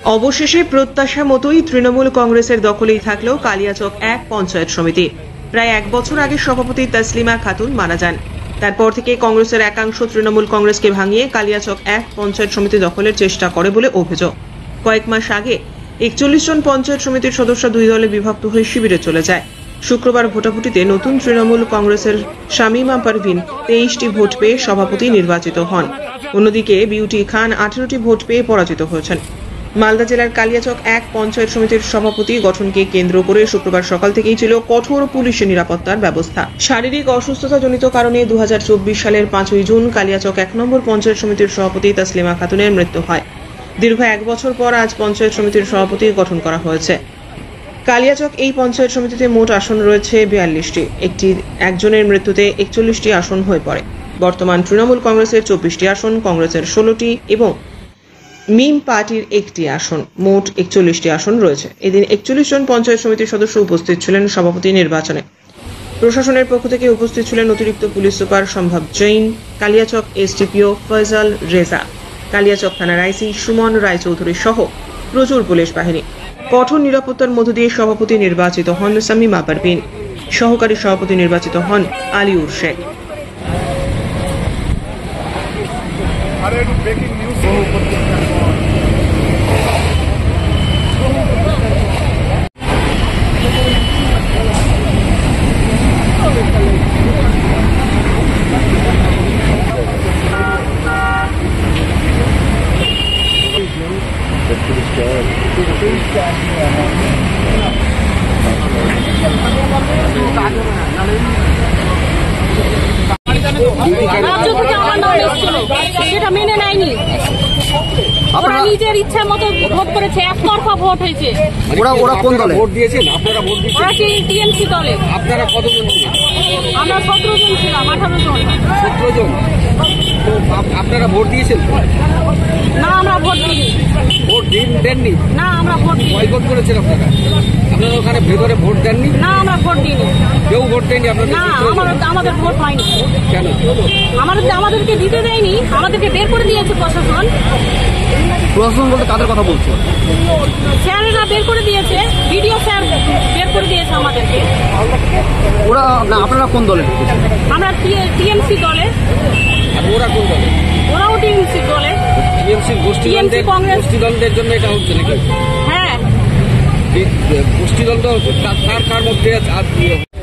অবশেষে প্রত্যাশা মতোই তৃণমূল কংগ্রেসের দখলেই থাকলেও কালিয়াচক 1 পঞ্চায়েত সমিতি। প্রায় 1 বছর আগে সভাপতি তসলিমা খাতুন মারা যান। তারপর থেকে কংগ্রেসের একাংশ তৃণমূল কংগ্রেসকে ভাঙিয়ে কালিয়াচক 1 পঞ্চায়েত সমিতি দখলের চেষ্টা করে বলে অভিযোগ। কয়েক মাস আগে 41 জন পঞ্চায়েত সমিতির সদস্য 2 দলে বিভক্ত হয়ে শিবিরে চলে যায়। শুক্রবার ভোটাভুটিতে নতুন তৃণমূল কংগ্রেসের শামিমা পারভিন 23টি ভোট পেয়ে সভাপতি নির্বাচিত হন। অন্যদিকে বিউটি খান 18টি ভোট পেয়ে পরাজিত হয়েছেন। মালদা জেলার কালিয়াচক 1 পঞ্চায়েত সমিতির সভাপতি গঠনকে কেন্দ্র করে শুক্রবার সকাল থেকেই ছিল কঠোর পুলিশি নিরাপত্তার ব্যবস্থা। শারীরিক অসুস্থতাজনিত কারণে 2024 সালের 5ই জুন কালিয়াচক 1 নম্বর পঞ্চায়েত সমিতির সভাপতি তসলিমা খাতুনের মৃত্যু হয়। দীর্ঘ 1 বছর পর আজ পঞ্চায়েত সমিতির সভাপতি গঠন করা হয়েছে। কালিয়াচক এই পঞ্চায়েত সমিতিতে মোট আসন রয়েছে 42টি। একজনের মৃত্যুতে 41টি আসন হয়ে পড়ে। বর্তমান তৃণমূল কংগ্রেসের 24টি আসন, কংগ্রেসের 16টি এবং মিম পার্টির 1টি আসন, মোট 41টি আসন রয়েছে। এদিন 41 জন পঞ্চায়েত সমিতির সদস্য উপস্থিত ছিলেন সভাপতি নির্বাচনে। প্রশাসনের পক্ষ থেকে উপস্থিত ছিলেন অতিরিক্ত পুলিশ সুপার সম্ভব জৈন, কালিয়াচক এসডিপিও ফয়সাল রেজা, কালিয়াচক থানার আইসি সুমন রায়চৌধুরী সহ প্রচুর পুলিশ বাহিনী। কঠোর নিরাপত্তার মধ্য দিয়ে সভাপতি নির্বাচিত হন শামিমা পারভিন। সহকারী সভাপতি নির্বাচিত হন আলিউর শেখ। সেটা মেনে নেয়নি। ওরা নিজের ইচ্ছা মতো ভোট করেছে, একতরফা ভোট হয়েছে। ওরা কোন দলে ভোট দিয়েছেন? আপনারা ভোট দিয়েছেন? ওরা টিএমসি দলে। আপনারা কতজন ছিলেন? আমরা 17 জন ছিলাম, 18 জন। 17 জন। তো আপনারা ভোট দিয়েছেন? না, আমরা ভোট দিইনি। ভোট দেননি? না, আমরা ভোট দিইনি। বয়কট করেছেন আপনারা? আপনারা ওখানে ভেতরে ভোট দেননি? না, আমরা ভোট দিইনি। কেউ ভোট দেয়নি আপনাদের? না, আমাদের ভোট হয়নি। কেন? আমাদেরকে দিতে দেয়নি, আমাদেরকে বের করে দিয়েছে প্রশাসন। প্রশাসন বলতে কাদের কথা বলছো? স্যারেরা বের করে দিয়েছে, বিডিও স্যার বের করে দিয়েছে আমাদেরকে। ওরা না, আপনারা কোন দলে? আমরা টিএমসি দলে। আর ওরা কোন দলে? ওরাও টিএমসি দলে। টিএমসি গোষ্ঠীদ্বন্দ্বের জন্য এটা হচ্ছে নাকি? হ্যাঁ, গোষ্ঠীদ্বন্দ্ব কার মধ্যে?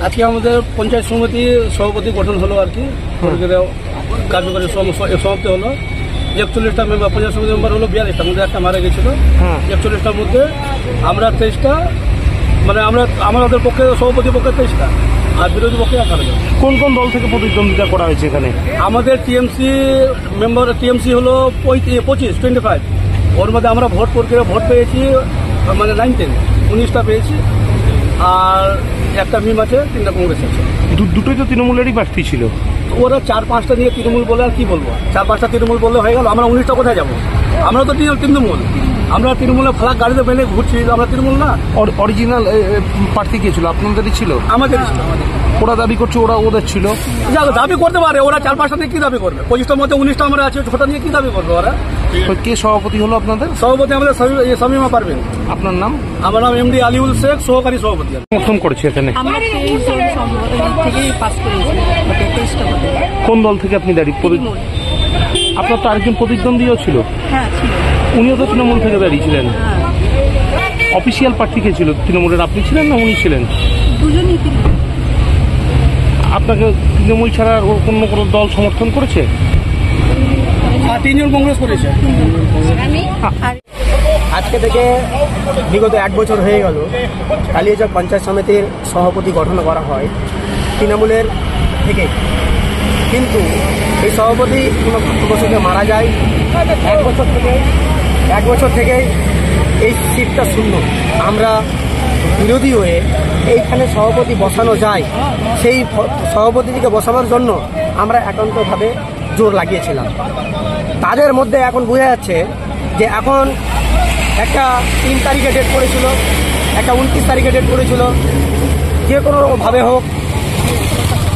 আজকে আমাদের পঞ্চায়েত সমিতি সভাপতি গঠন হলো আর কি, কার্যকরী সমাপ্তি হলো। 41টা মেম্বার পঞ্চায়েত সমিতি মেম্বার হলো, 42টার মধ্যে একটা মারা গেছিল। 41টার মধ্যে আমরা 23টা, মানে আমাদের পক্ষে সভাপতির পক্ষে 23টা আর বিরোধী পক্ষে 11 জন। কোন কোন দল থেকে প্রতিদ্বন্দ্বিতা করা হয়েছে এখানে? আমাদের টিএমসি মেম্বার, টিএমসি হলো 25, ওর মধ্যে আমরা ভোট প্রক্রিয়া ভোট পেয়েছি, মানে 9-10, 19টা পেয়েছি। আর একটা মিম আছে, 3টা কংগ্রেস আছে। দুটোই তো তৃণমূলেরই প্রার্থী ছিল। ওরা 4-5টা নিয়ে তৃণমূল বলে আর কি বলবো, 4-5টা তৃণমূল বললে হয়ে গেল। আমরা 19টা কোথায় যাবো? আমরা তো তৃণমূল, আমরা তৃণমূলের ফ্ল্যাগ গাড়িতে বেঁধে ঘুরছি, আমরা তৃণমূল না। অরিজিনাল প্রার্থী কে ছিল? আপনাদেরই ছিল? আমাদের ছিল। ওরা দাবি করছে ওরা ওদের ছিল। দাবি করতে পারে ওরা, 4-5টা নিয়ে কি দাবি করবে? 25টার মধ্যে 19টা আমরা আছে, ছোটা নিয়ে কি দাবি করবে ওরা? কে সভাপতি হলো আপনাদের? সভাপতি আমাদের শামিমা পারভিন। আপনার নাম? আমার নাম এমডি আলিউল শেখ, সহকারী সভাপতি। প্রথম করেছে এখানে? আমরা 23 জন থেকেই পাস করেছি। কোন দল থেকে আপনি দাঁড়িয়ে? আপনার তো আরেকজন প্রতিদ্বন্দ্বীও ছিল। হ্যাঁ, ছিল। উনিও তো তৃণমূল থেকে দাঁড়িয়েছিলেন। অফিসিয়াল প্রার্থী কে ছিল তৃণমূলের? আপনি ছিলেন না উনি ছিলেন? দুজনই ছিল। আপনাকে তৃণমূল ছাড়া অন্য কোনো দল সমর্থন করেছে? 3 জন কংগ্রেস করেছে। আজকে থেকে বিগত 1 বছর হয়ে গেল কালিয়াচক পঞ্চায়েত সমিতির সভাপতি গঠন করা হয় তৃণমূলের থেকে, কিন্তু এই সভাপতি কোনো বছরে মারা যায়। 1 বছর থেকে এই সিটটা শূন্য। আমরা বিরোধী হয়ে এইখানে সভাপতি বসানো যায়, সেই সভাপতিকে বসানোর জন্য আমরা একান্তভাবে জোর লাগিয়েছিলাম। তাদের মধ্যে এখন বোঝা যাচ্ছে যে এখন একটা 3 তারিখে ডেট করেছিল, একটা 29 তারিখে ডেট করেছিল, যে কোনো ভাবে হোক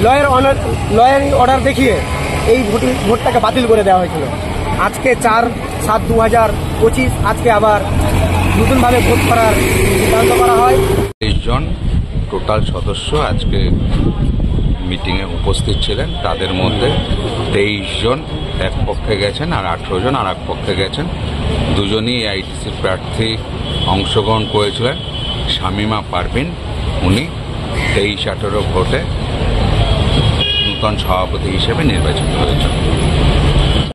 লয়ার অর্ডার দেখিয়ে এই ভোটটাকে বাতিল করে দেওয়া হয়েছিল। আজকে 4/7/2025, আজকে আবার নতুনভাবে ভোট করার সিদ্ধান্ত করা হয়। 23 জন টোটাল সদস্য আজকে মিটিংয়ে উপস্থিত ছিলেন। তাদের মধ্যে 23 জন এক পক্ষে গেছেন আর 18 জন আর এক পক্ষে গেছেন। দুজনই আইটিসির প্রার্থী অংশগ্রহণ করেছিলেন। শামীমা পারভিন উনি 23-18 ভোটে নূতন সভাপতি হিসেবে নির্বাচিত হয়েছেন।